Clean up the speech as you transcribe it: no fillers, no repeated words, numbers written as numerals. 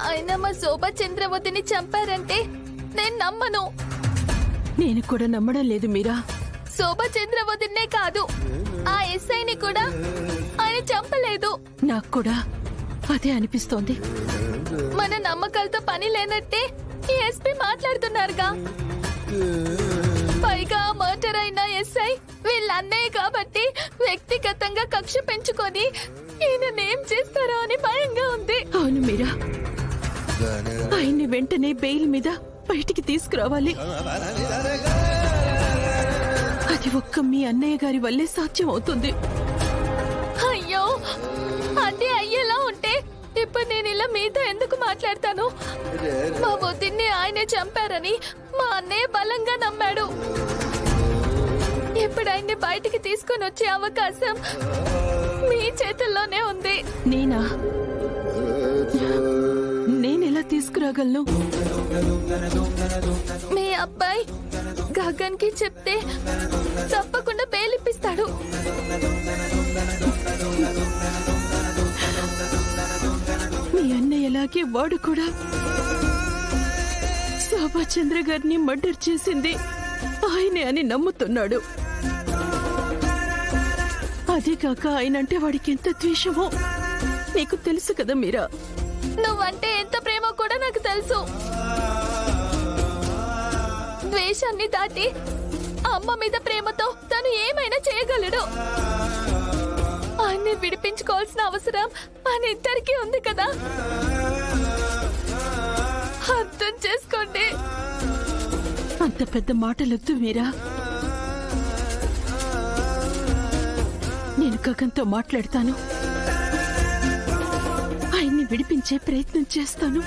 ఆయన మా శోభా చంద్రవతిని చంపారంటే నేను నమ్మను. నేను కూడా నమ్మడం లేదు మీరా. శోభా చంద్రవతినే కాదు, ఆ ఎస్ఐని కూడా ఆయన చంపలేదు. నాకు కూడా అదే అనిపిస్తోంది. మన నమ్మకాలతో పని లేనట్టే ఈ ఎస్పీ మాట్లాడుతున్నారుగా. పైగా మర్డర్ అయిన ఎస్ఐ వీళ్ళన్నయ్య కాబట్టి వ్యక్తిగతంగా కక్ష పెంచుకొని ఈయననేం చేస్తారో అని భయంగా ఉంది. అవును మీరా, ఆయన్ని వెంటనే బెయిల్ మీద బయటికి తీసుకురావాలి. అది ఒక్క మీ అన్నయ్య గారి వల్లే సాధ్యం అవుతుంది. అయ్యో, అంటే అయ్యేలా ఉంటే ఇప్పుడు నేను ఇలా మీతో ఎందుకు మాట్లాడతాను? మా వదిన్ని ఆయనే చంపారని మా అన్నయ్య బలంగా నమ్మాడు. ఇప్పుడు ఆయన్ని బయటికి తీసుకొని వచ్చే అవకాశం మీ చేతుల్లోనే ఉంది. నేనెలా తీసుకురాగలను? మీ అబ్బాయి గగన్ కి చెప్తే తప్పకుండా బెయిలిప్పిస్తాడు. మీ అన్నయ్య ఎలాగే వాడు కూడా శోభా చంద్ర గారిని మర్డర్ చేసింది ఆయనే అని నమ్ముతున్నాడు. అదే కాక ఆయనంటే వాడికి ఎంత ద్వేషమో నీకు తెలుసు కదా మీరా. నువ్వంటే ఎంత ప్రేమో కూడా నాకు తెలుసు. ద్వేషాన్ని దాటి అమ్మ మీద ప్రేమతో తను ఏమైనా చేయగలడు. ఆయన్ని విడిపించుకోవాల్సిన అవసరం మన ఇద్దరికీ ఉంది కదా. అర్థం చేసుకోండి. అంత పెద్ద మాటలొద్దు మీరా. నేను గగన్తో మాట్లాడతాను, ఆయన్ని విడిపించే ప్రయత్నం చేస్తాను.